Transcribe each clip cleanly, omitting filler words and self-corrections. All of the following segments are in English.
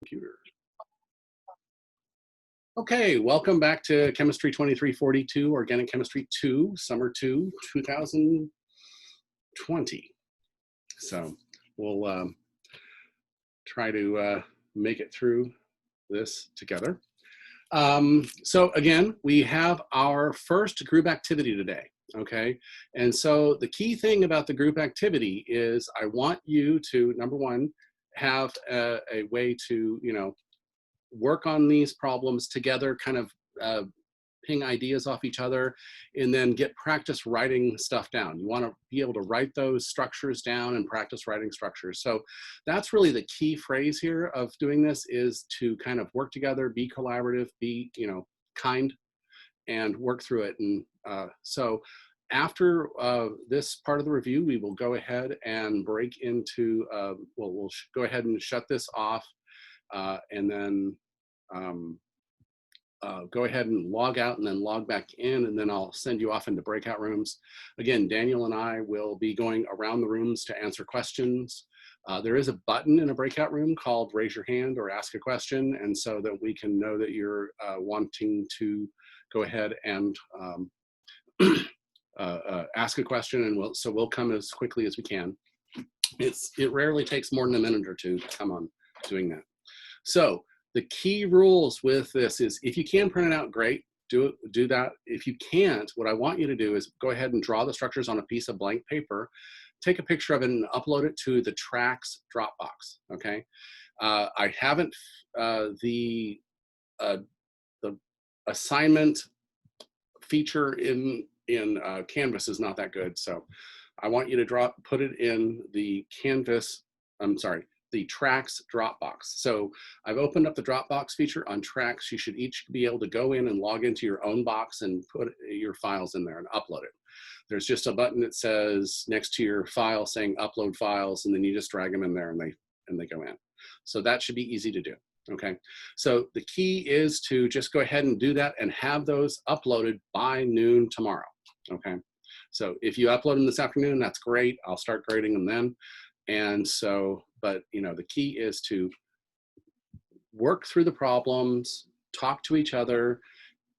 computer. Okay, welcome back to Chemistry 2342, Organic Chemistry 2, Summer 2, 2020. So we'll try to make it through this together. So again, we have our first group activity today, okay? And so the key thing about the group activity is I want you to, number one, have a way to, work on these problems together, kind of ping ideas off each other, and then get practice writing stuff down. You want to be able to write those structures down and practice writing structures. So that's really the key phrase here of doing this, is to kind of work together, be collaborative, be kind, and work through it. And so after this part of the review, we will go ahead and break into, we'll go ahead and shut this off. And then go ahead and log out and then log back in, and then I'll send you off into breakout rooms. Again, Daniel and I will be going around the rooms to answer questions. There is a button in a breakout room called raise your hand or ask a question, and so that we can know that you're wanting to go ahead and ask a question, and we'll come as quickly as we can. It rarely takes more than a minute or two to come on doing that. So the key rules with this is, if you can print it out, great, do that. If you can't, what I want you to do is go ahead and draw the structures on a piece of blank paper, take a picture of it and upload it to the tracks Dropbox, okay? I haven't, the assignment feature in Canvas is not that good, so I want you to put it in the the Tracks Dropbox. So I've opened up the Dropbox feature on Tracks. You should each be able to go in and log into your own box and put your files in there and upload it. There's just a button that says next to your file saying upload files, and then you just drag them in there and they go in. So that should be easy to do, okay? So the key is to just go ahead and do that and have those uploaded by noon tomorrow, okay? So if you upload them this afternoon, that's great. I'll start grading them then. And so, but the key is to work through the problems, talk to each other,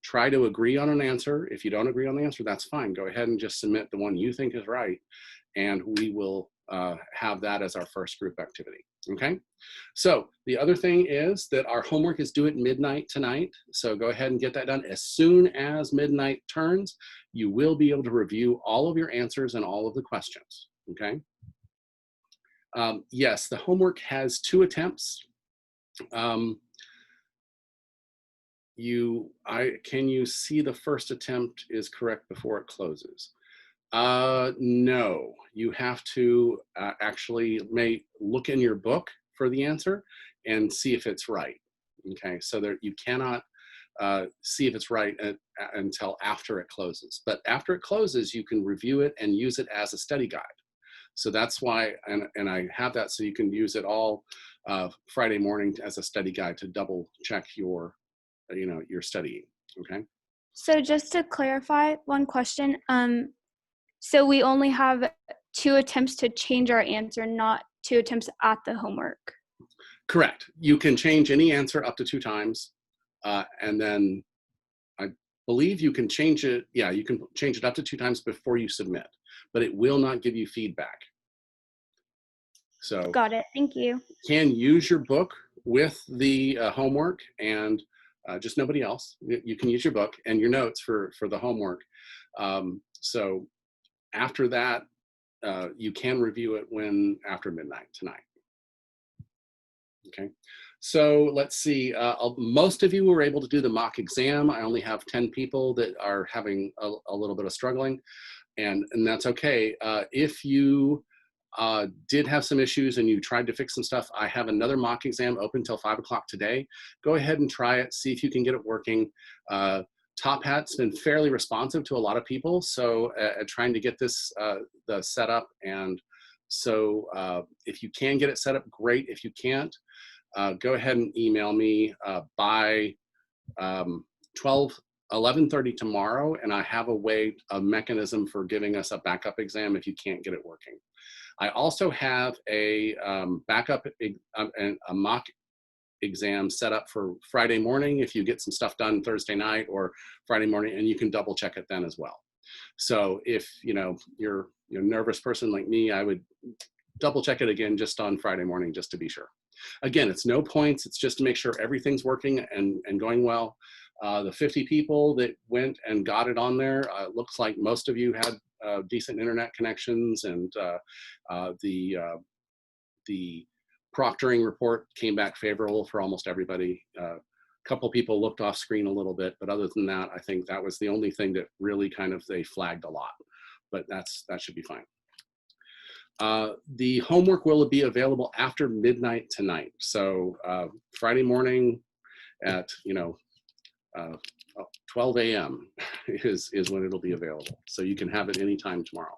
try to agree on an answer. If you don't agree on the answer, that's fine. Go ahead and just submit the one you think is right, and we will have that as our first group activity, okay? So the other thing is that our homework is due at midnight tonight, so go ahead and get that done. As soon as midnight turns, you will be able to review all of your answers and all of the questions, okay? Yes, the homework has 2 attempts. Can you see the first attempt is correct before it closes? No, you have to actually look in your book for the answer and see if it's right. Okay, so you cannot see if it's right until after it closes. But after it closes, you can review it and use it as a study guide. So that's why, and I have that so you can use it all Friday morning as a study guide to double check your studying, okay? So just to clarify one question, so we only have 2 attempts to change our answer, not 2 attempts at the homework. Correct. You can change any answer up to 2 times, and then I believe you can change it. Yeah, you can change it up to 2 times before you submit, but it will not give you feedback. So got it. Thank you. You can use your book with the homework, and just nobody else. You can use your book and your notes for the homework. So after that, you can review it after midnight tonight. Okay, so let's see. Most of you were able to do the mock exam. I only have 10 people that are having a little bit of struggling, and that's okay. If you did have some issues and you tried to fix some stuff, I have another mock exam open till 5 o'clock today. Go ahead and try it, see if you can get it working. Top Hat's been fairly responsive to a lot of people, so trying to get this the setup. And so if you can get it set up, great. If you can't, go ahead and email me by 11:30 tomorrow, and I have a mechanism for giving us a backup exam if you can't get it working. I also have a backup, a mock exam set up for Friday morning if you get some stuff done Thursday night or Friday morning, and you can double check it then as well. So if you're a nervous person like me, I would double check it again just on Friday morning just to be sure. Again, it's no points, it's just to make sure everything's working and going well. The 50 people that went and got it on there, looks like most of you had decent internet connections, and the proctoring report came back favorable for almost everybody. A couple people looked off screen a little bit, but other than that, I think that was the only thing that really kind of they flagged a lot, but that should be fine. The homework will be available after midnight tonight. So Friday morning at 12 a.m. is when it'll be available. So you can have it anytime tomorrow.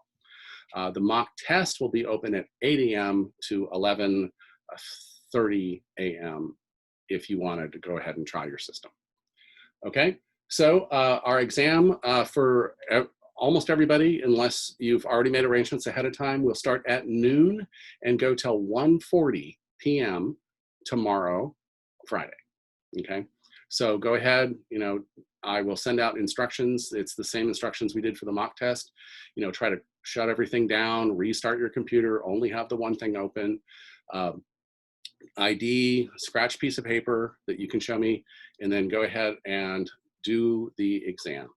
The mock test will be open at 8 a.m. to 11:30 a.m. if you wanted to go ahead and try your system. Okay, so our exam for almost everybody, unless you've already made arrangements ahead of time, will start at noon and go till 1:40 p.m. tomorrow, Friday. Okay, so go ahead, I will send out instructions. It's the same instructions we did for the mock test. Try to shut everything down, restart your computer, only have the one thing open. ID, scratch piece of paper that you can show me, and then go ahead and do the exam.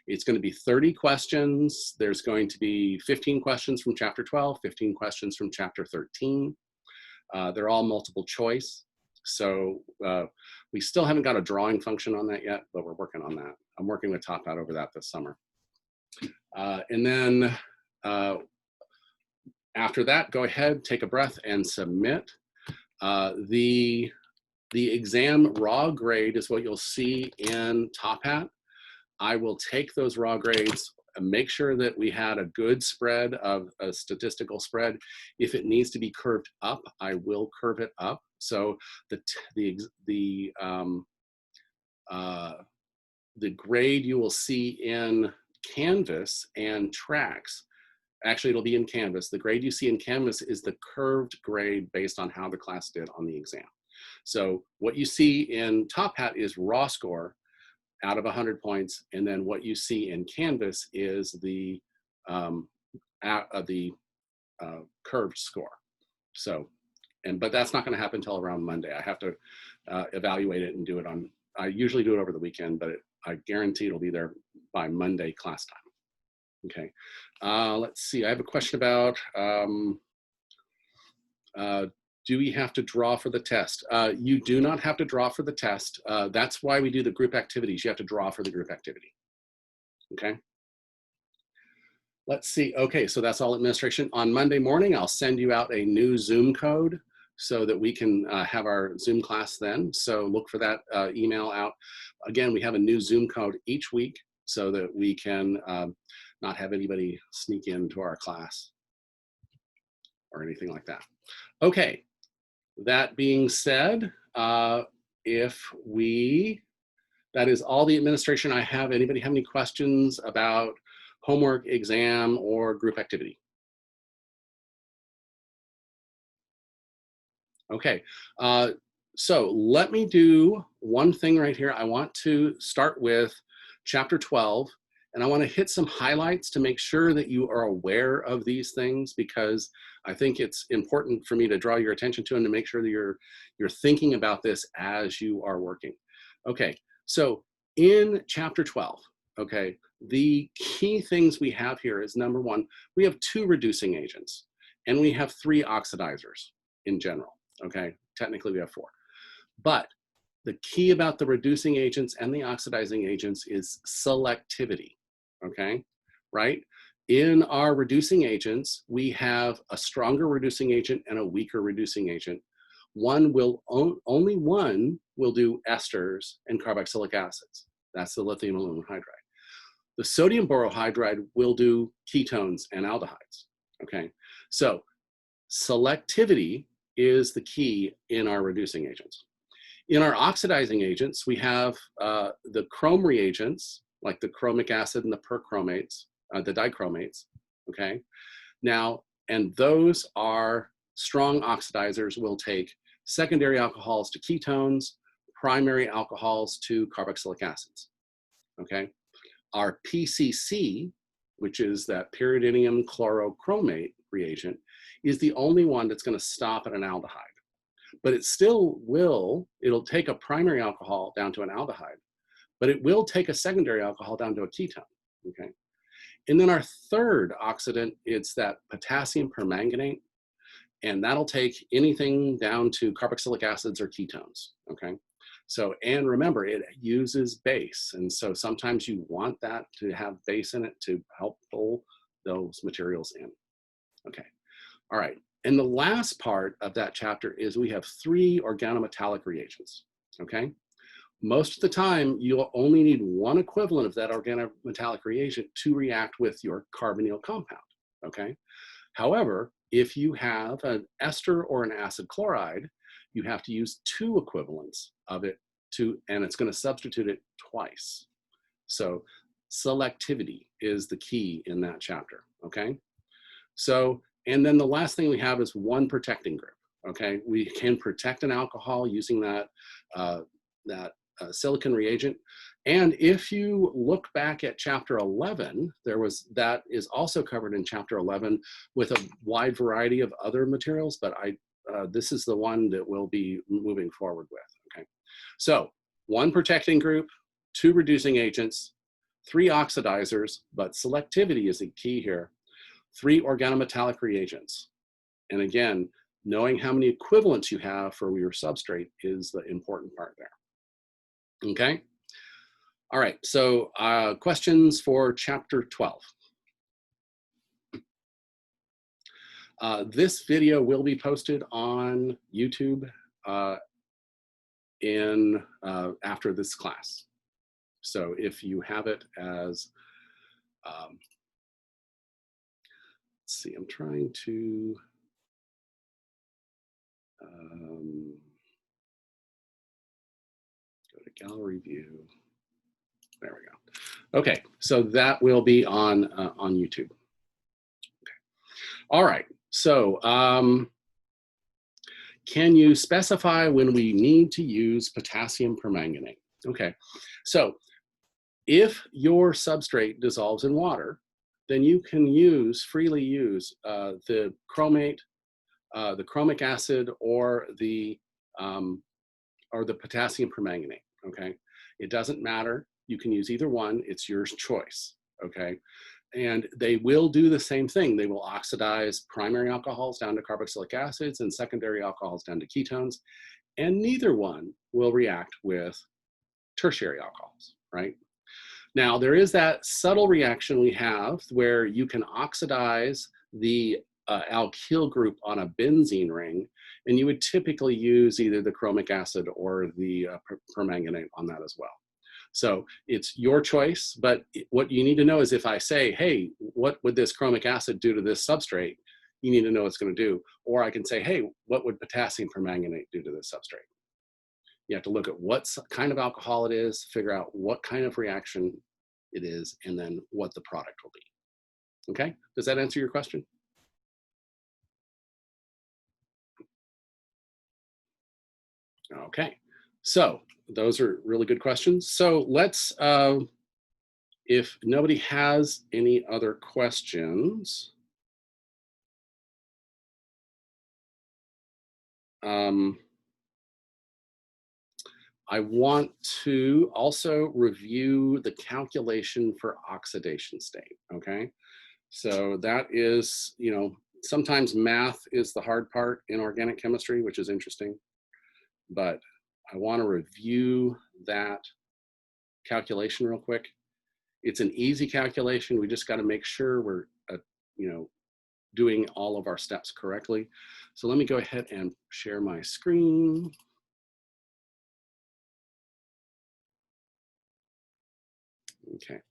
It's going to be 30 questions. There's going to be 15 questions from chapter 12, 15 questions from chapter 13. They're all multiple choice. So we still haven't got a drawing function on that yet, but we're working on that. I'm working with Top Hat over that this summer. And then after that, go ahead, take a breath, and submit. The exam raw grade is what you'll see in Top Hat. I will take those raw grades and make sure that we had a good spread of a statistical spread. If it needs to be curved up, I will curve it up. So the grade you will see in Canvas and Tracks, actually it'll be in Canvas. The grade you see in Canvas is the curved grade based on how the class did on the exam. So what you see in Top Hat is raw score out of 100 points, and then what you see in Canvas is the curved score. So, but that's not going to happen until around Monday. I have to evaluate it and do it on. I usually do it over the weekend, but I guarantee it'll be there by Monday class time. Okay. Let's see. I have a question about. Do we have to draw for the test? You do not have to draw for the test. That's why we do the group activities. You have to draw for the group activity. Okay. Let's see. Okay, so that's all administration. On Monday morning, I'll send you out a new Zoom code so that we can have our Zoom class then. So look for that email out. Again, we have a new Zoom code each week so that we can not have anybody sneak into our class or anything like that. Okay. That being said, that is all the administration I have. Anybody have any questions about homework, exam, or group activity? Okay, so let me do one thing right here. I want to start with chapter 12, and I want to hit some highlights to make sure that you are aware of these things, because I think it's important for me to draw your attention to and to make sure that you're thinking about this as you are working. Okay, so in chapter 12, okay, the key things we have here is, number one, we have 2 reducing agents, and we have 3 oxidizers in general, okay? Technically we have 4. But the key about the reducing agents and the oxidizing agents is selectivity, okay, right? In our reducing agents, we have a stronger reducing agent and a weaker reducing agent. Only one will do esters and carboxylic acids. That's the lithium aluminum hydride. The sodium borohydride will do ketones and aldehydes, okay? So selectivity is the key in our reducing agents. In our oxidizing agents, we have the chrome reagents, like the chromic acid and the perchromates, the dichromates, okay? Now, and those are strong oxidizers will take secondary alcohols to ketones, primary alcohols to carboxylic acids, okay? Our PCC, which is that pyridinium chlorochromate reagent, is the only one that's going to stop at an aldehyde. But it still will, it'll take a primary alcohol down to an aldehyde, but it will take a secondary alcohol down to a ketone, okay? And then our third oxidant, it's that potassium permanganate, and that'll take anything down to carboxylic acids or ketones, okay? So, and remember, it uses base, and so sometimes you want that to have base in it to help pull those materials in, okay? All right, and the last part of that chapter is we have 3 organometallic reagents, okay? Most of the time, you'll only need one equivalent of that organometallic reagent to react with your carbonyl compound, okay? However, if you have an ester or an acid chloride, you have to use 2 equivalents of it and it's going to substitute it twice. So selectivity is the key in that chapter, okay? So, and then the last thing we have is one protecting group, okay? We can protect an alcohol using that, silicon reagent. And if you look back at chapter 11, that is also covered in chapter 11 with a wide variety of other materials, but this is the one that we'll be moving forward with, okay? So 1 protecting group, 2 reducing agents, 3 oxidizers, but selectivity is the key here, 3 organometallic reagents. And again, knowing how many equivalents you have for your substrate is the important part there. Okay. All right. So questions for chapter 12. This video will be posted on YouTube after this class. So if you have it as, let's see, I'm trying to, go to gallery view. There we go. Okay, so that will be on YouTube. Okay. All right, so can you specify when we need to use potassium permanganate? Okay, so if your substrate dissolves in water, then you can freely use the chromate, the chromic acid, or the potassium permanganate, okay? It doesn't matter. You can use either one. It's your choice, okay? And they will do the same thing. They will oxidize primary alcohols down to carboxylic acids and secondary alcohols down to ketones, and neither one will react with tertiary alcohols, right? Now, there is that subtle reaction we have where you can oxidize the alkyl group on a benzene ring, and you would typically use either the chromic acid or the permanganate on that as well. So it's your choice, but what you need to know is if I say, hey, what would this chromic acid do to this substrate? You need to know what it's going to do. Or I can say, hey, what would potassium permanganate do to this substrate? You have to look at what kind of alcohol it is, figure out what kind of reaction it is, and then what the product will be. Okay, does that answer your question? Okay, so those are really good questions. So let's, if nobody has any other questions, I want to also review the calculation for oxidation state, okay? So that is, you know, sometimes math is the hard part in organic chemistry, which is interesting, but I want to review that calculation real quick. It's an easy calculation. We just got to make sure we're, you know, doing all of our steps correctly. So let me go ahead and share my screen. Okay,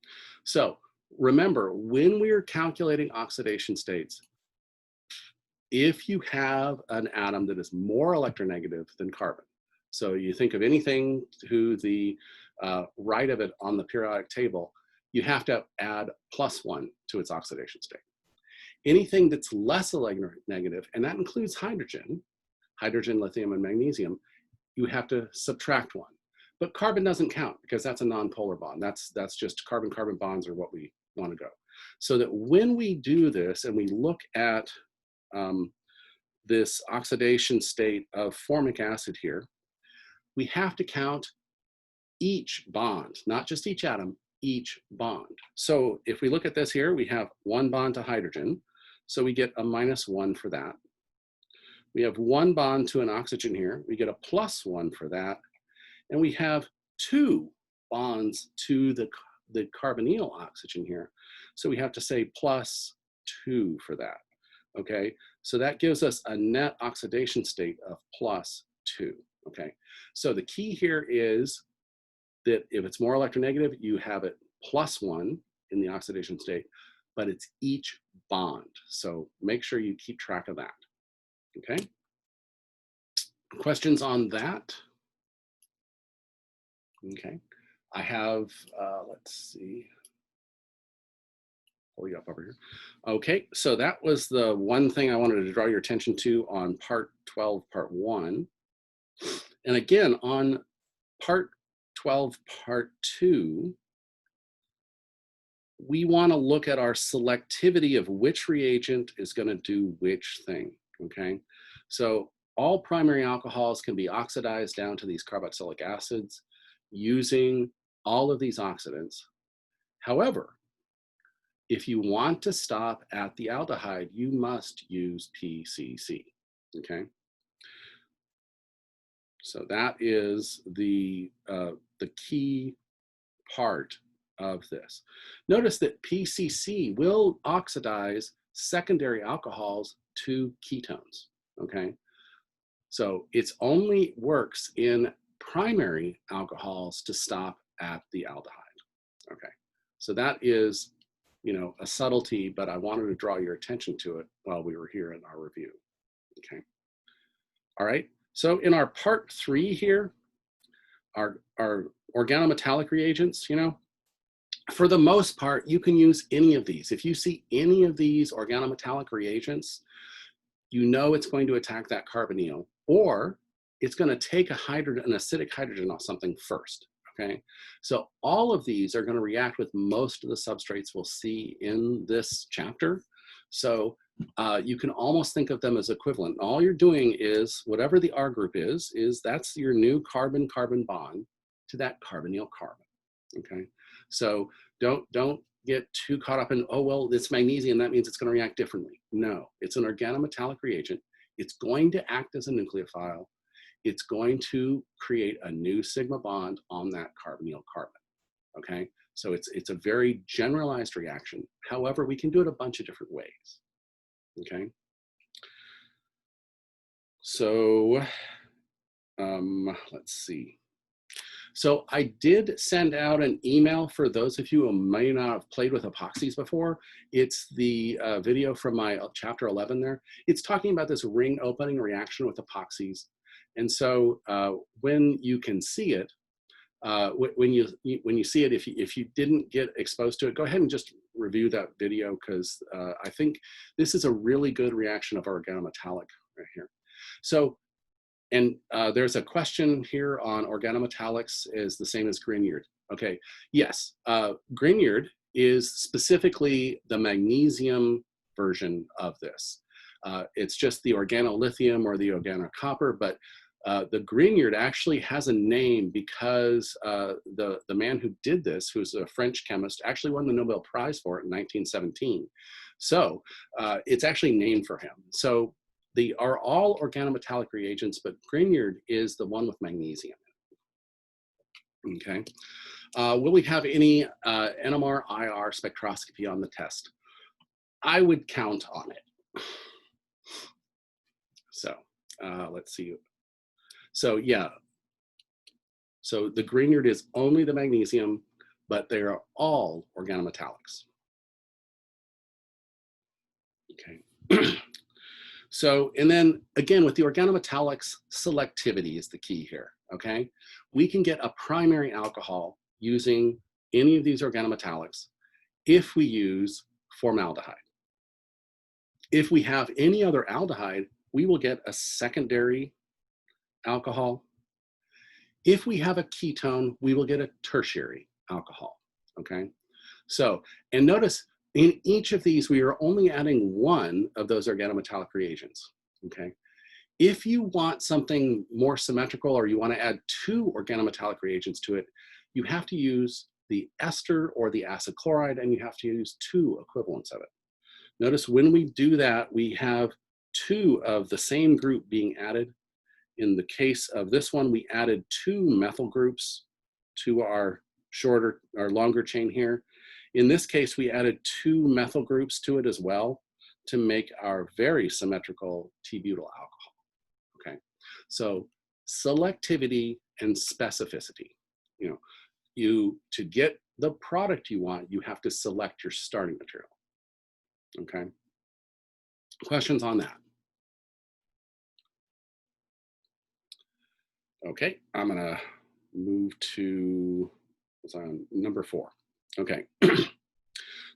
so remember, when we are calculating oxidation states, if you have an atom that is more electronegative than carbon, so you think of anything to the right of it on the periodic table, you have to add +1 to its oxidation state. Anything that's less electronegative, and that includes hydrogen, hydrogen, lithium, and magnesium, you have to subtract one. But carbon doesn't count because that's a nonpolar bond. That's just carbon-carbon bonds are what we want to go. So that when we do this and we look at this oxidation state of formic acid here, we have to count each bond, not just each atom, each bond. So if we look at this here, we have one bond to hydrogen, so we get a -1 for that. We have one bond to an oxygen here, we get a +1 for that. And we have two bonds to the carbonyl oxygen here. So we have to say +2 for that, okay? So that gives us a net oxidation state of +2, okay? So the key here is that if it's more electronegative, you have it +1 in the oxidation state, but it's each bond. So make sure you keep track of that, okay? Questions on that? Okay, I have, let's see, pull you up over here. Okay, so that was the one thing I wanted to draw your attention to on part 12, part 1. And again, on part 12, part 2, we want to look at our selectivity of which reagent is going to do which thing, okay? So all primary alcohols can be oxidized down to these carboxylic acids using all of these oxidants. However, if you want to stop at the aldehyde, you must use PCC, okay? So that is the key part of this. Notice that PCC will oxidize secondary alcohols to ketones, okay? So it only works in primary alcohols to stop at the aldehyde, okay? So that is, you know, a subtlety, but I wanted to draw your attention to it while we were here in our review, okay? All right, so in our part 3 here, our organometallic reagents, you know, for the most part, you can use any of these. If you see any of these organometallic reagents, you know it's going to attack that carbonyl, or it's going to take an acidic hydrogen off something first, okay? So all of these are going to react with most of the substrates we'll see in this chapter. So you can almost think of them as equivalent. All you're doing is, whatever the R group is that's your new carbon-carbon bond to that carbonyl carbon, okay? So don't get too caught up in, oh, well, it's magnesium, that means it's going to react differently. No, it's an organometallic reagent. It's going to act as a nucleophile. It's going to create a new sigma bond on that carbonyl carbon, okay? So it's a very generalized reaction. However, we can do it a bunch of different ways, okay? So let's see. So I did send out an email for those of you who may not have played with epoxies before. It's the video from my chapter 11 there. It's talking about this ring opening reaction with epoxies. And so when you can see it, when you see it, if you didn't get exposed to it, go ahead and just review that video, because I think this is a really good reaction of organometallic right here. So, and there's a question here on organometallics is the same as Grignard. Okay, yes, Grignard is specifically the magnesium version of this. It's just the organolithium or the organocopper, but the Grignard actually has a name because the man who did this, who's a French chemist, actually won the Nobel Prize for it in 1917. So it's actually named for him. So they are all organometallic reagents, but Grignard is the one with magnesium. Okay. Will we have any NMR IR spectroscopy on the test? I would count on it. So let's see. So yeah, so the Grignard is only the magnesium, but they are all organometallics. Okay. So, and then again, with the organometallics, selectivity is the key here, okay? We can get a primary alcohol using any of these organometallics if we use formaldehyde. If we have any other aldehyde, we will get a secondary alcohol. If we have a ketone, we will get a tertiary alcohol, okay? So, and notice in each of these, we are only adding one of those organometallic reagents, okay? If you want something more symmetrical or you want to add two organometallic reagents to it, you have to use the ester or the acid chloride, and you have to use two equivalents of it. Notice when we do that, we have two of the same group being added. In the case of this one, we added two methyl groups to our longer chain here. In this case, we added two methyl groups to it as well to make our very symmetrical T-butyl alcohol, okay? So selectivity and specificity, to get the product you want, you have to select your starting material, okay? Questions on that? Okay, I'm gonna move to, what's on number 4. Okay,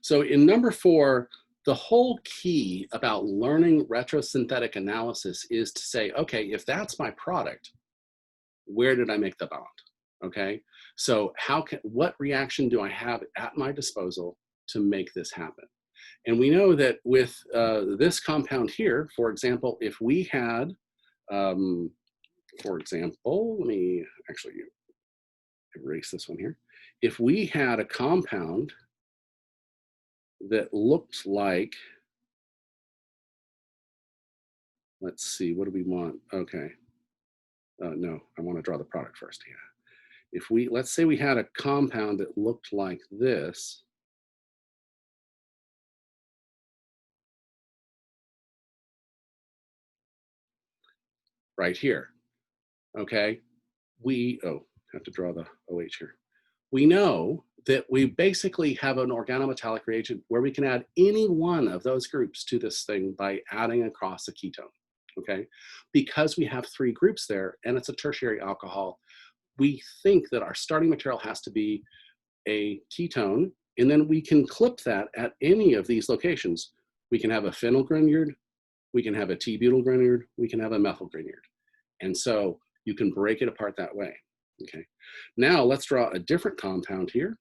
so in number 4, the whole key about learning retrosynthetic analysis is to say, okay, if that's my product, where did I make the bond? Okay, so what reaction do I have at my disposal to make this happen? And we know that with this compound here, for example, if we had, for example, let me actually erase this one here. If we had a compound that looked like, let's see, what do we want? Okay, no, I want to draw the product first. Yeah. If let's say we had a compound that looked like this, right here, okay? Have to draw the OH here. We know that we basically have an organometallic reagent where we can add any one of those groups to this thing by adding across a ketone, okay? Because we have 3 groups there and it's a tertiary alcohol, we think that our starting material has to be a ketone, and then we can clip that at any of these locations. We can have a phenyl Grignard, we can have a T-butyl Grignard, we can have a methyl Grignard. And so you can break it apart that way, okay? Now let's draw a different compound here,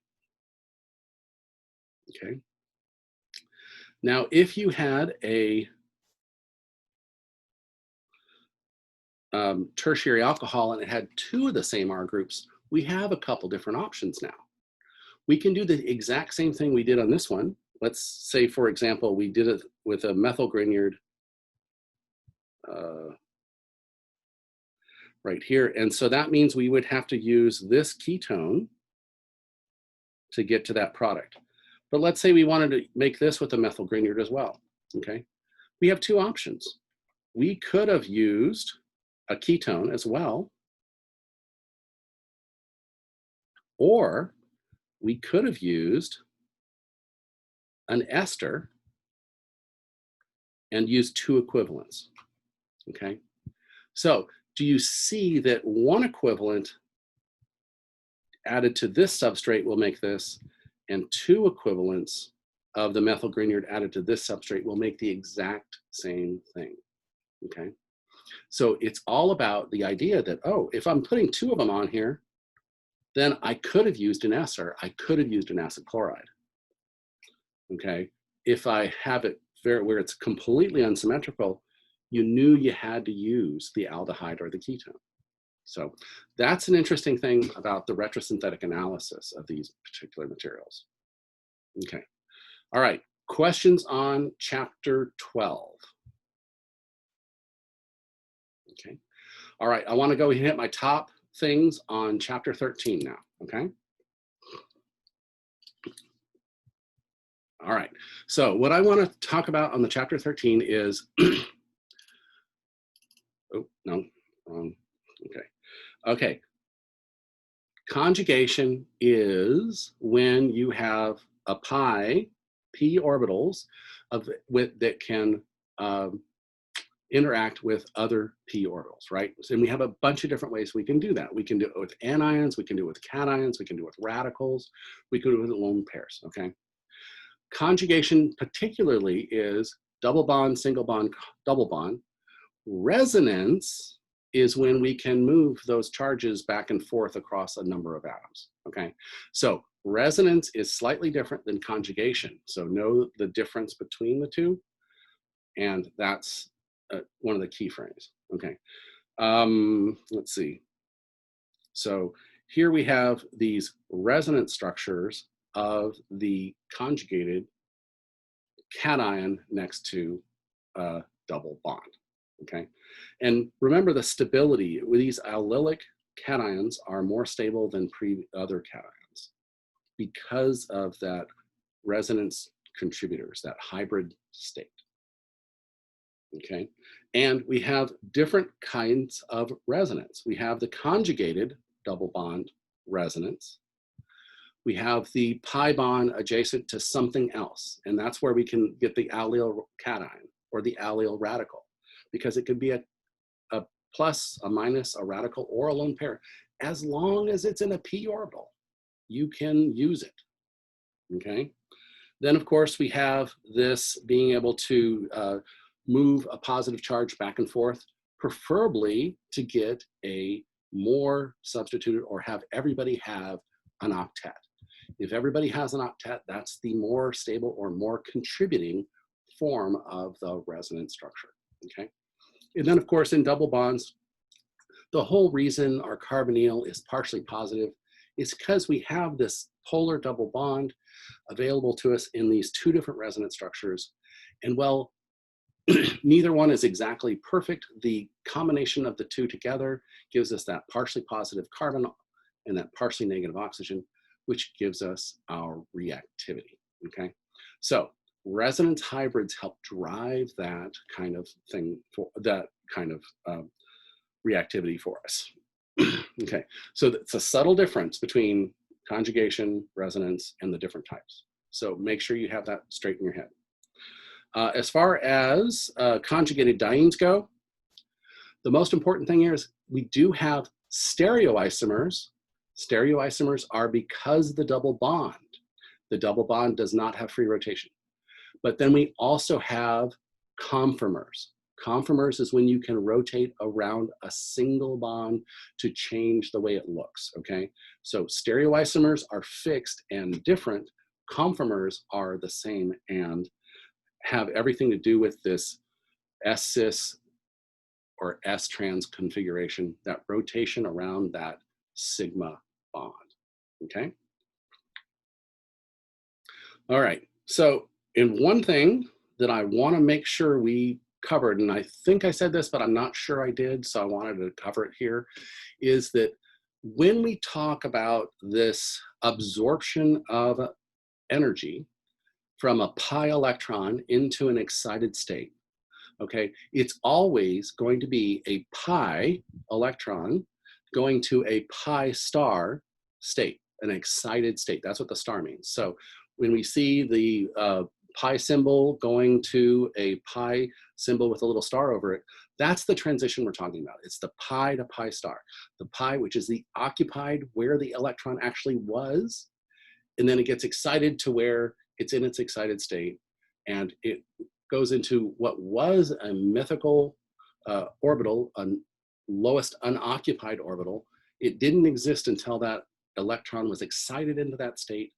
okay? Now if you had a tertiary alcohol and it had 2 of the same R groups, we have a couple different options now. We can do the exact same thing we did on this one. Let's say, for example, we did it with a methyl Grignard right here. And so that means we would have to use this ketone to get to that product. But let's say we wanted to make this with a methyl Grignard as well, okay? We have 2 options. We could have used a ketone as well, or we could have used an ester and used 2 equivalents, okay? So do you see that one equivalent added to this substrate will make this, and 2 equivalents of the methyl Grignard added to this substrate will make the exact same thing, okay? So it's all about the idea that, oh, if I'm putting 2 of them on here, then I could have used an ester, I could have used an acid chloride, okay? If I have it where it's completely unsymmetrical, you knew you had to use the aldehyde or the ketone. So that's an interesting thing about the retrosynthetic analysis of these particular materials. Okay, all right, questions on chapter 12? Okay, all right, I wanna go and hit my top things on chapter 13 now, okay? All right, so what I wanna talk about on the chapter 13 is, oh, no, wrong, okay. Okay, conjugation is when you have a p orbitals that can interact with other p orbitals, right? And we have a bunch of different ways we can do that. We can do it with anions, we can do it with cations, we can do it with radicals, we can do it with lone pairs, okay? Conjugation particularly is double bond, single bond, double bond, Resonance is when we can move those charges back and forth across a number of atoms, okay? So resonance is slightly different than conjugation. So know the difference between the two, and that's one of the key frames, okay? Let's see. So here we have these resonance structures of the conjugated cation next to a double bond, okay? And remember the stability with these allylic cations are more stable than other cations because of that resonance contributors, that hybrid state, okay? And we have different kinds of resonance. We have the conjugated double bond resonance. We have the pi bond adjacent to something else, and that's where we can get the allyl cation or the allyl radical, because it could be a plus, a minus, a radical, or a lone pair. As long as it's in a p orbital, you can use it, okay? Then, of course, we have this being able to move a positive charge back and forth, preferably to get a more substituted or have everybody have an octet. If everybody has an octet, that's the more stable or more contributing form of the resonance structure, okay? And then, of course, in double bonds, the whole reason our carbonyl is partially positive is because we have this polar double bond available to us in these two different resonance structures. And well, neither one is exactly perfect. The combination of the two together gives us that partially positive carbon and that partially negative oxygen, which gives us our reactivity, okay? So resonance hybrids help drive that kind of thing, for that kind of reactivity for us. Okay, so it's a subtle difference between conjugation, resonance, and the different types. So make sure you have that straight in your head. As far as conjugated dienes go, the most important thing here is we do have stereoisomers. Stereoisomers are because the double bond does not have free rotation. But then we also have conformers. Conformers is when you can rotate around a single bond to change the way it looks, okay? So stereoisomers are fixed and different. Conformers are the same and have everything to do with this S-cis or S-trans configuration, that rotation around that sigma bond, okay? All right, so in one thing that I want to make sure we covered, and I think I said this, but I'm not sure I did, so I wanted to cover it here, is that when we talk about this absorption of energy from a pi electron into an excited state, okay, it's always going to be a pi electron going to a pi star state, an excited state. That's what the star means. So when we see the pi symbol going to a pi symbol with a little star over it, that's the transition we're talking about. It's the pi to pi star. The pi, which is the occupied, where the electron actually was, and then it gets excited to where it's in its excited state, and it goes into what was a mythical orbital, a lowest unoccupied orbital. It didn't exist until that electron was excited into that state,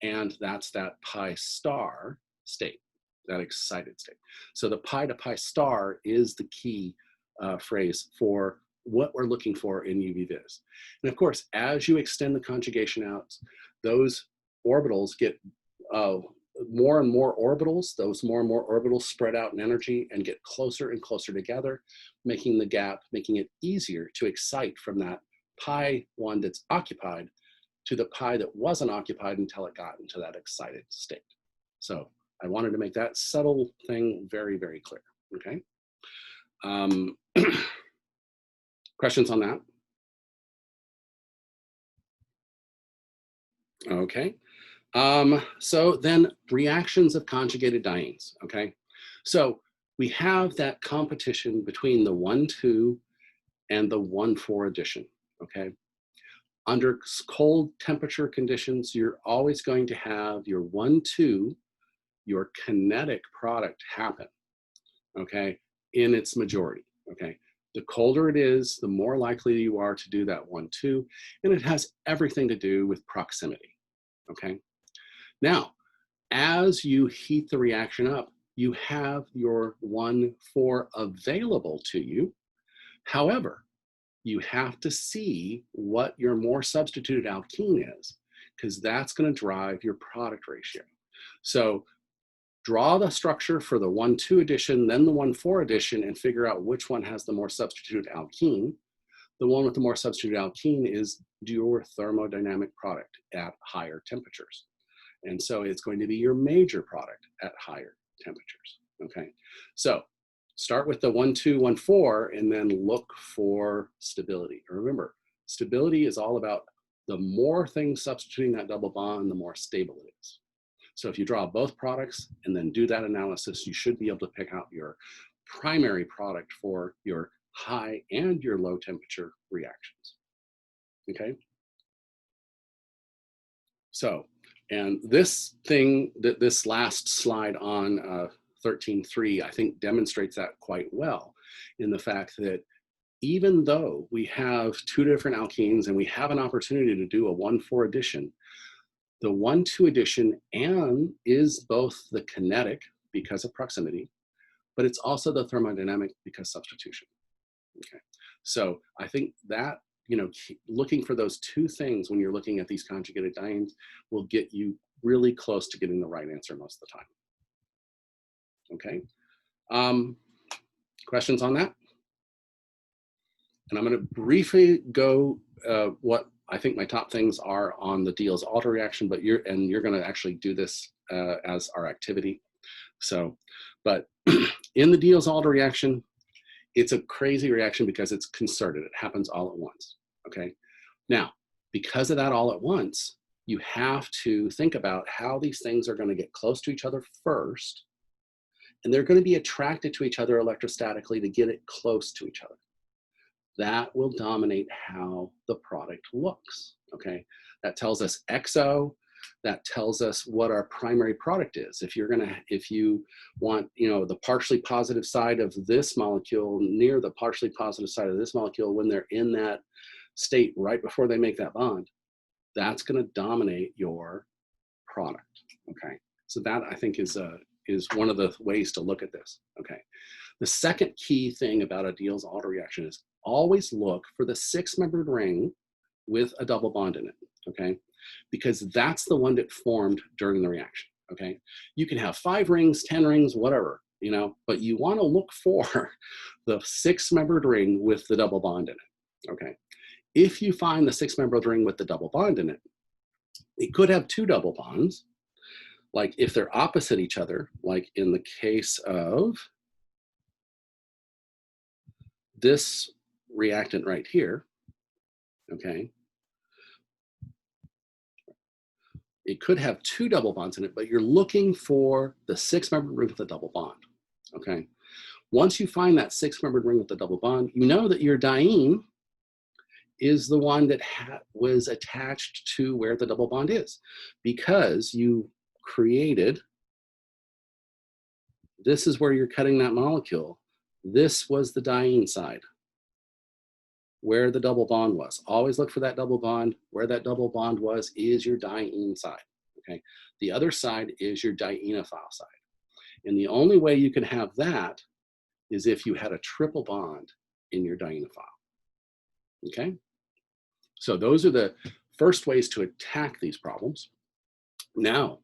and that's that pi star state, that excited state. So the pi to pi star is the key phrase for what we're looking for in UV-Vis. And of course, as you extend the conjugation out, those orbitals get more and more orbitals. Those more and more orbitals spread out in energy and get closer and closer together, making the gap, making it easier to excite from that pi one that's occupied to the pi that wasn't occupied until it got into that excited state. So I wanted to make that subtle thing very, very clear, okay? Questions on that? Okay. So then reactions of conjugated dienes, okay? So we have that competition between the 1,2 and the 1,4 addition, okay? Under cold temperature conditions, you're always going to have your 1,2, your kinetic product happen, okay, in its majority. okay? The colder it is, the more likely you are to do that 1,2, and it has everything to do with proximity, okay? Now, as you heat the reaction up, you have your 1,4 available to you. However, you have to see what your more substituted alkene is, because that's going to drive your product ratio. So draw the structure for the 1,2 addition, then the 1,4 addition, and figure out which one has the more substituted alkene. The one with the more substituted alkene is your thermodynamic product at higher temperatures. And so it's going to be your major product at higher temperatures, okay? So start with the 1,2, 1,4, and then look for stability. Remember, stability is all about the more things substituting that double bond, the more stable it is. So if you draw both products and then do that analysis, you should be able to pick out your primary product for your high and your low temperature reactions, okay? So, and this thing, this last slide on 13.3, I think demonstrates that quite well in the fact that even though we have two different alkenes and we have an opportunity to do a 1,4 addition, the 1,2 addition and is both the kinetic because of proximity, but it's also the thermodynamic because substitution. Okay, so I think that, you know, looking for those two things when you're looking at these conjugated dienes will get you really close to getting the right answer most of the time. Okay, questions on that? And I'm going to briefly go what I think my top things are on the Diels-Alder reaction, but you're going to actually do this as our activity. So, but in the Diels-Alder reaction, it's a crazy reaction because it's concerted. It happens all at once, okay? Now, because of that all at once, you have to think about how these things are going to get close to each other first, and they're going to be attracted to each other electrostatically to get it close to each other. That will dominate how the product looks, okay? That tells us XO, that tells us what our primary product is. If you want, you know, the partially positive side of this molecule near the partially positive side of this molecule when they're in that state right before they make that bond, that's gonna dominate your product, okay? So that I think is one of the ways to look at this, okay? The second key thing about a Diels-Alder reaction is always look for the 6-membered ring with a double bond in it, okay? Because that's the one that formed during the reaction, okay? You can have 5 rings, 10 rings, whatever, you know, but you wanna look for the 6-membered ring with the double bond in it, okay? If you find the 6-membered ring with the double bond in it, it could have 2 double bonds, like if they're opposite each other, like in the case of this reactant right here, okay? It could have 2 double bonds in it, but you're looking for the 6-membered ring with a double bond, okay? Once you find that 6-membered ring with the double bond, you know that your diene is the one that was attached to where the double bond is, because you created, this is where you're cutting that molecule. This was the diene side, where the double bond was. Always look for that double bond. Where that double bond was is your diene side, okay? The other side is your dienophile side. And the only way you can have that is if you had a triple bond in your dienophile, okay? So those are the first ways to attack these problems. Now,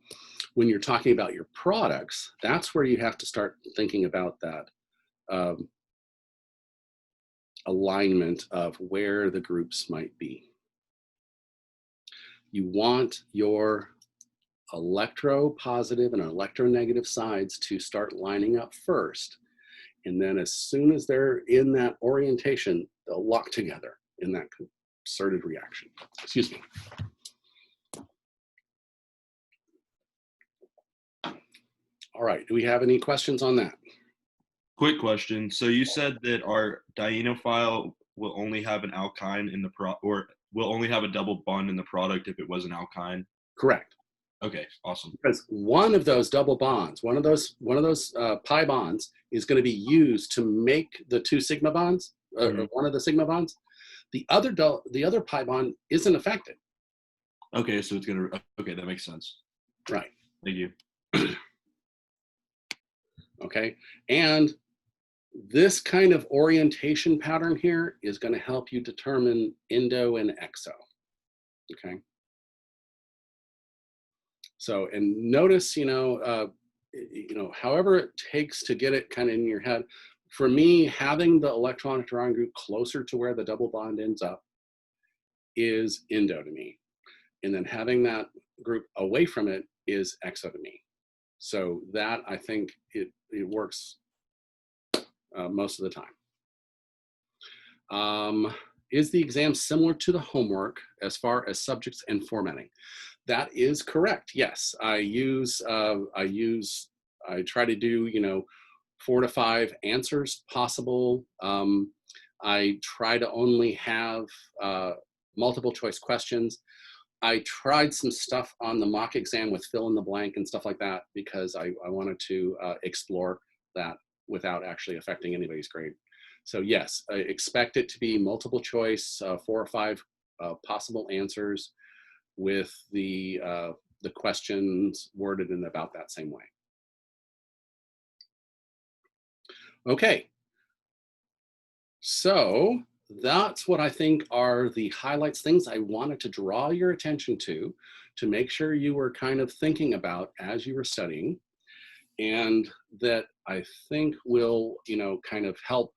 when you're talking about your products, that's where you have to start thinking about that alignment of where the groups might be. You want your electropositive and electronegative sides to start lining up first. And then as soon as they're in that orientation, they'll lock together in that concerted reaction. Excuse me. All right, do we have any questions on that? Quick question. So you said that our dienophile will only have an alkyne in the or will only have a double bond in the product if it was an alkyne. Correct. Okay, awesome. Because one of those double bonds, one of those pi bonds is going to be used to make the two sigma bonds, or one of the sigma bonds. The other pi bond isn't affected. Okay, so it's gonna. Okay, that makes sense. Right. Thank you. Okay, and this kind of orientation pattern here is going to help you determine endo and exo. Okay. So, and notice, however it takes to get it kind of in your head. For me, having the electronic drawing group closer to where the double bond ends up is endo to me, and then having that group away from it is exo to me. So that, I think it works most of the time. Is the exam similar to the homework as far as subjects and formatting? That is correct. Yes, I try to do 4 to 5 answers possible. I try to only have multiple choice questions. I tried some stuff on the mock exam with fill in the blank and stuff like that because I wanted to explore that without actually affecting anybody's grade. So yes, I expect it to be multiple choice, 4 or 5 possible answers with the questions worded in about that same way. Okay, so that's what I think are the highlights, things I wanted to draw your attention to make sure you were kind of thinking about as you were studying, and that I think will, kind of help,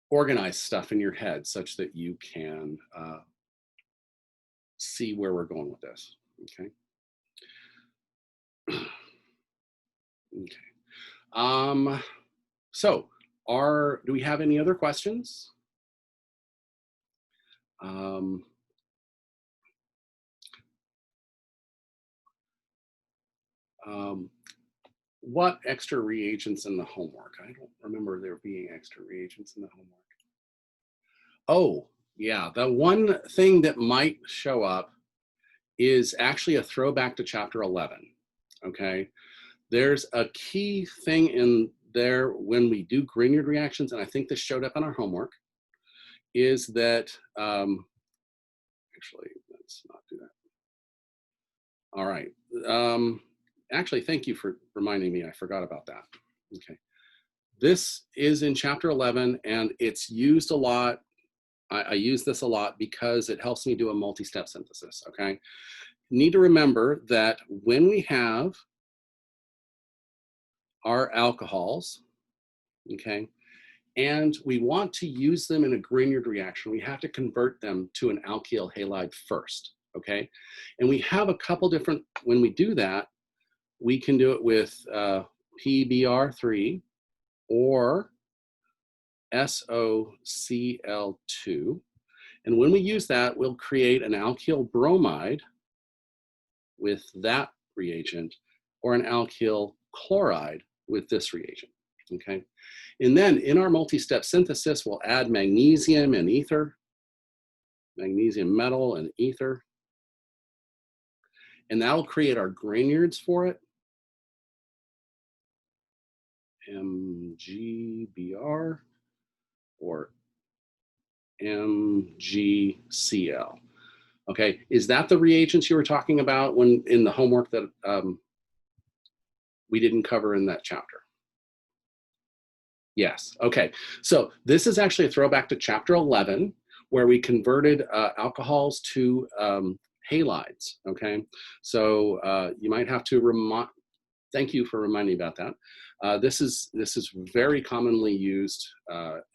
organize stuff in your head such that you can see where we're going with this. Okay. Okay. So do we have any other questions? What extra reagents in the homework? I don't remember there being extra reagents in the homework. Oh, yeah. The one thing that might show up is actually a throwback to chapter 11. Okay. There's a key thing in there when we do Grignard reactions, and I think this showed up in our homework, is that, actually, let's not do that. All right. Actually, thank you for reminding me. I forgot about that. Okay. This is in chapter 11, and it's used a lot. I use this a lot because it helps me do a multi-step synthesis, okay? Need to remember that when we have our alcohols, okay, and we want to use them in a Grignard reaction, we have to convert them to an alkyl halide first, okay? And we have a couple different, when we do that, we can do it with PBr3 or SOCl2. And when we use that, we'll create an alkyl bromide with that reagent, or an alkyl chloride with this reagent, okay? And then in our multi-step synthesis, we'll add magnesium and ether, magnesium metal and ether, and that'll create our Grignards for it. MgBr or MgCl. Okay, is that the reagents you were talking about when in the homework that we didn't cover in that chapter? Yes, okay. So this is actually a throwback to chapter 11, where we converted alcohols to halides, okay? So you might have to thank you for reminding me about that. This is very commonly used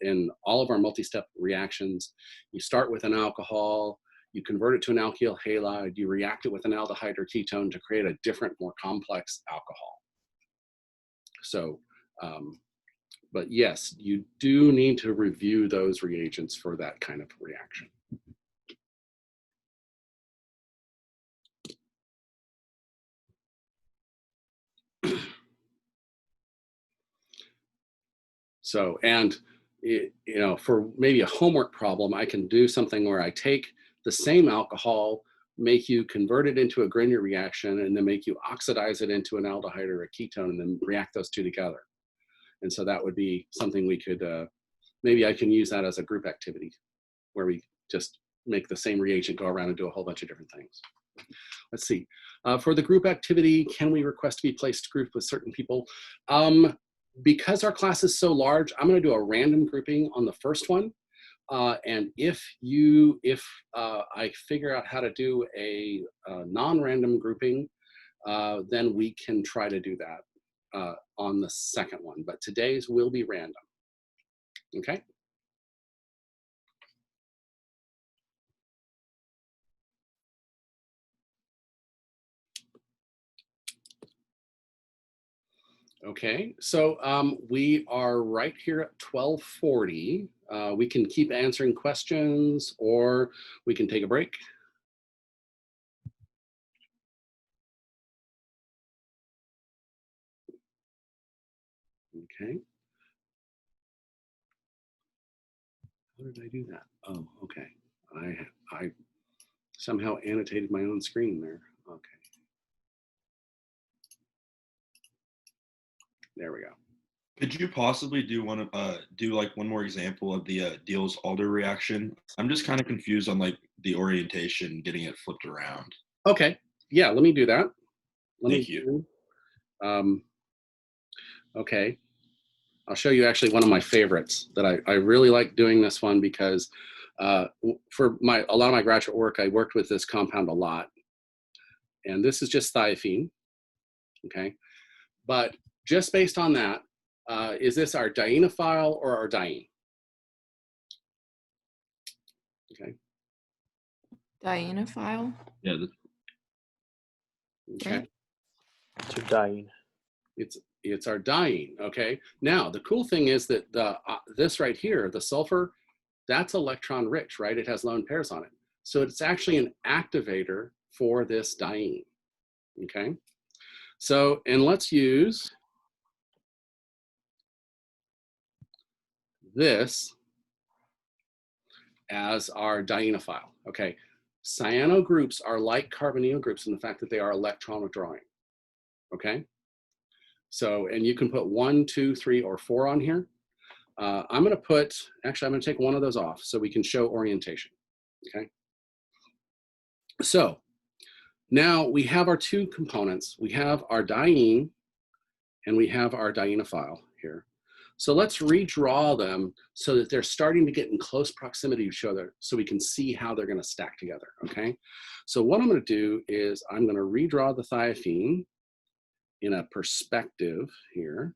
in all of our multi-step reactions. You start with an alcohol, you convert it to an alkyl halide, you react it with an aldehyde or ketone to create a different, more complex alcohol. So, but yes, you do need to review those reagents for that kind of reaction. So, and for maybe a homework problem, I can do something where I take the same alcohol make you convert it into a Grignard reaction, and then make you oxidize it into an aldehyde or a ketone, and then react those two together. And so that would be something we could, maybe I can use that as a group activity where we just make the same reagent go around and do a whole bunch of different things. Let's see. For the group activity, can we request to be placed grouped with certain people? Because our class is so large, I'm going to do a random grouping on the first one. And if I figure out how to do a non-random grouping, then we can try to do that on the second one. But today's will be random. Okay. Okay, so we are right here at 12:40. We can keep answering questions, or we can take a break. Okay. How did I do that? Oh, okay. I somehow annotated my own screen there. Okay. There we go. Could you possibly do like one more example of the Diels-Alder reaction? I'm just kind of confused on like the orientation, getting it flipped around. Okay. Yeah, let me do that. Thank you. Okay. I'll show you actually one of my favorites that I really like doing this one because for a lot of my graduate work, I worked with this compound a lot. And this is just thiophene, okay? But just based on that, is this our dienophile or our diene? Okay. Dienophile. Yeah. Okay. It's a diene. It's our diene, okay? Now, the cool thing is that this right here, the sulfur, that's electron rich, right? It has lone pairs on it. So it's actually an activator for this diene, okay? So, and let's use this as our dienophile, okay? Cyano groups are like carbonyl groups in the fact that they are electron withdrawing, okay? So, and you can put 1, 2, 3, or 4 on here. I'm going to take one of those off so we can show orientation, okay? So now we have our two components. We have our diene and we have our dienophile here. So let's redraw them so that they're starting to get in close proximity to each other so we can see how they're going to stack together, okay? So what I'm going to do is I'm going to redraw the thiophene in a perspective here,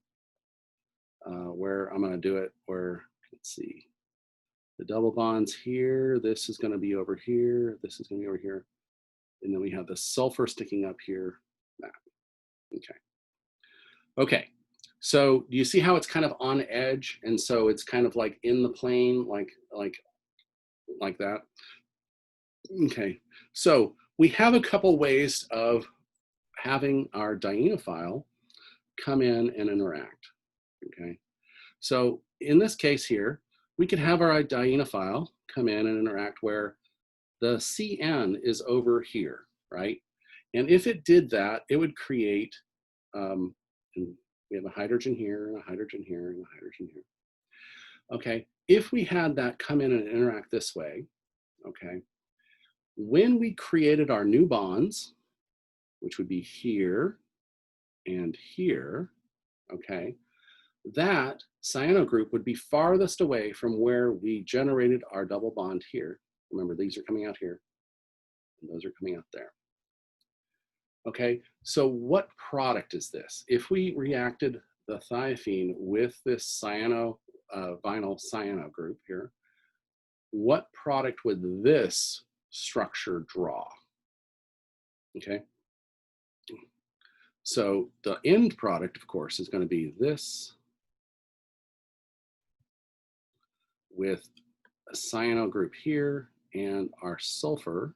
where I'm going to do it where, let's see, the double bonds here, this is going to be over here, this is going to be over here, and then we have the sulfur sticking up here, that, okay. Okay, so do you see how it's kind of on edge, and so it's kind of like in the plane, like that? Okay, so we have a couple ways of having our dienophile come in and interact, okay? So in this case here, we could have our dienophile come in and interact where the CN is over here, right? And if it did that, it would create, and we have a hydrogen here, and a hydrogen here, and a hydrogen here. Okay, if we had that come in and interact this way, okay, when we created our new bonds, which would be here and here, okay, that cyano group would be farthest away from where we generated our double bond here. Remember, these are coming out here, and those are coming out there. Okay, so what product is this? If we reacted the thiophene with this cyano, vinyl cyano group here, what product would this structure draw? Okay, so the end product, of course, is going to be this with a cyano group here, and our sulfur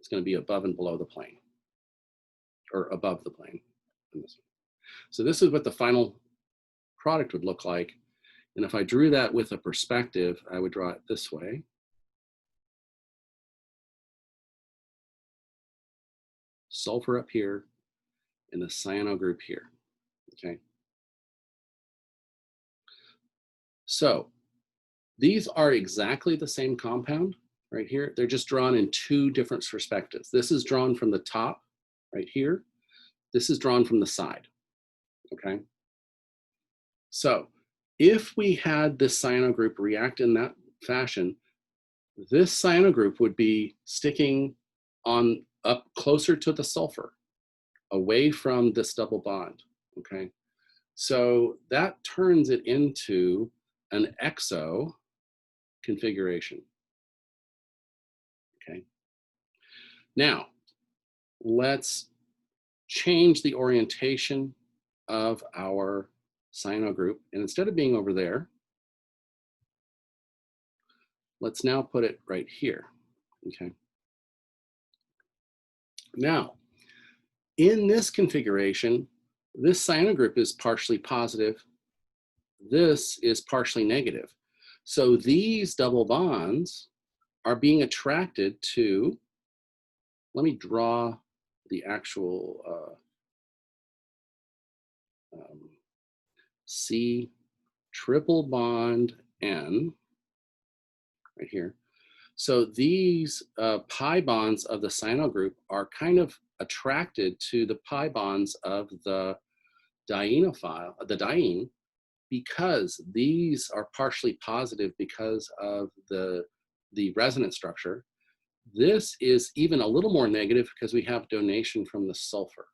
is going to be above and below the plane, or above the plane. So this is what the final product would look like. And if I drew that with a perspective, I would draw it this way. sulfur up here, and the cyano group here, okay? So these are exactly the same compound right here. They're just drawn in two different perspectives. This is drawn from the top right here. This is drawn from the side, okay? So if we had this cyano group react in that fashion, this cyano group would be sticking on up closer to the sulfur, away from this double bond, okay? So that turns it into an exo configuration, okay? Now, let's change the orientation of our cyano group, and instead of being over there, let's now put it right here, okay? Now, in this configuration, this cyano group is partially positive, this is partially negative. So these double bonds are being attracted to, let me draw the actual C triple bond N right here. So these pi bonds of the cyano group are kind of attracted to the pi bonds of the dienophile, the diene, because these are partially positive because of the resonance structure. This is even a little more negative because we have donation from the sulfur.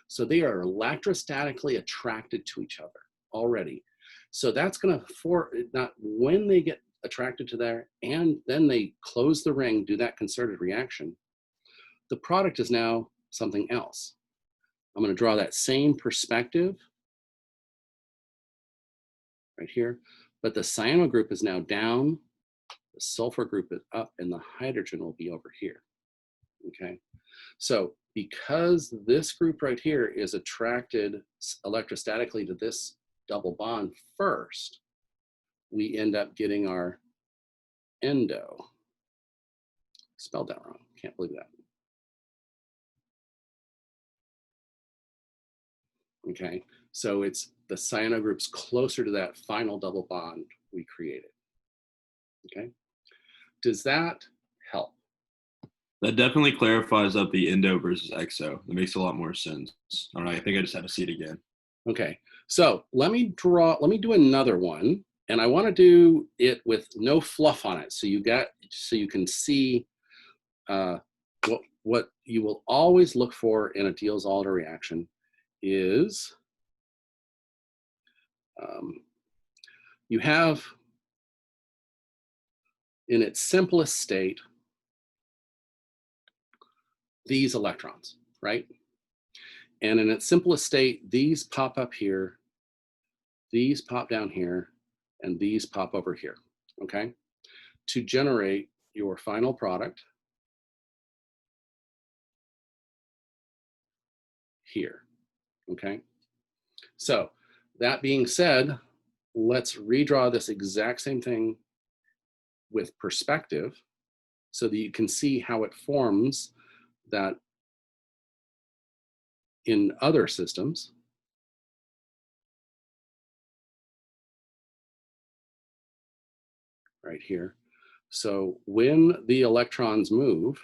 So they are electrostatically attracted to each other already. So that's going to, not when they get attracted to there and then they close the ring, do that concerted reaction, the product is now something else. I'm going to draw that same perspective right here, but the cyano group is now down, the sulfur group is up, and the hydrogen will be over here, okay? So because this group right here is attracted electrostatically to this double bond first, we end up getting our endo. Spelled that wrong, can't believe that. Okay, so it's the cyano group's closer to that final double bond we created. Okay, does that help? That definitely clarifies up the endo versus exo. That makes a lot more sense. All right, I think I just have to see it again. Okay, so let me do another one, and I want to do it with no fluff on it, so you can see what you will always look for in a Diels-Alder reaction is you have in its simplest state these electrons, right? And in its simplest state, these pop up here, these pop down here, and these pop over here, okay? To generate your final product here, okay? So that being said, let's redraw this exact same thing with perspective so that you can see how it forms that in other systems. Right here. So when the electrons move,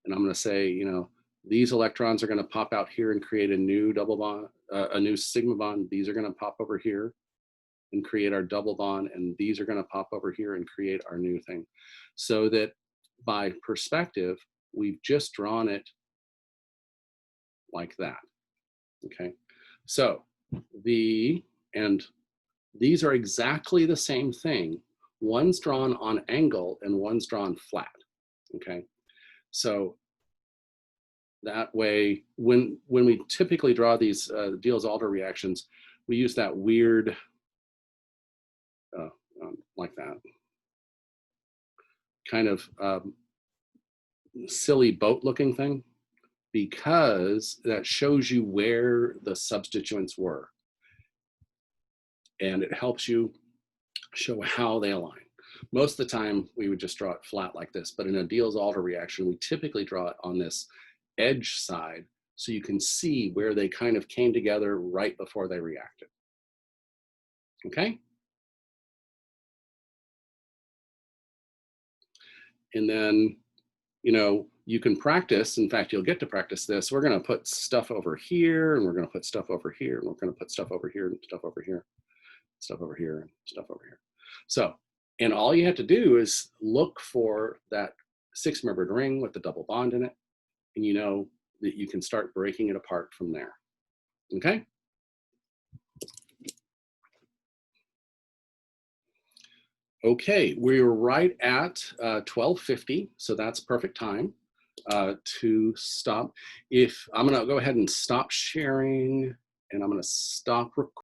and I'm going to say, you know, these electrons are going to pop out here and create a new double bond, a new sigma bond. These are going to pop over here and create our double bond, and these are going to pop over here and create our new thing. So that by perspective, we've just drawn it like that. Okay. So and these are exactly the same thing. One's drawn on angle and one's drawn flat, okay? So that way, when we typically draw these Diels-Alder reactions, we use that weird, like that, kind of silly boat looking thing, because that shows you where the substituents were. And it helps you show how they align. Most of the time, we would just draw it flat like this, but in a Diels-Alder reaction, we typically draw it on this edge side so you can see where they kind of came together right before they reacted. Okay? And then, you know, you can practice. In fact, you'll get to practice this. We're going to put stuff over here, and we're going to put stuff over here, and we're going to put stuff over here, and stuff over here, stuff over here, and stuff over here. So, and all you have to do is look for that 6-membered ring with the double bond in it, and you know that you can start breaking it apart from there. Okay? Okay, we're right at 12:50, so that's perfect time to stop. If I'm gonna go ahead and stop sharing, and I'm gonna stop recording.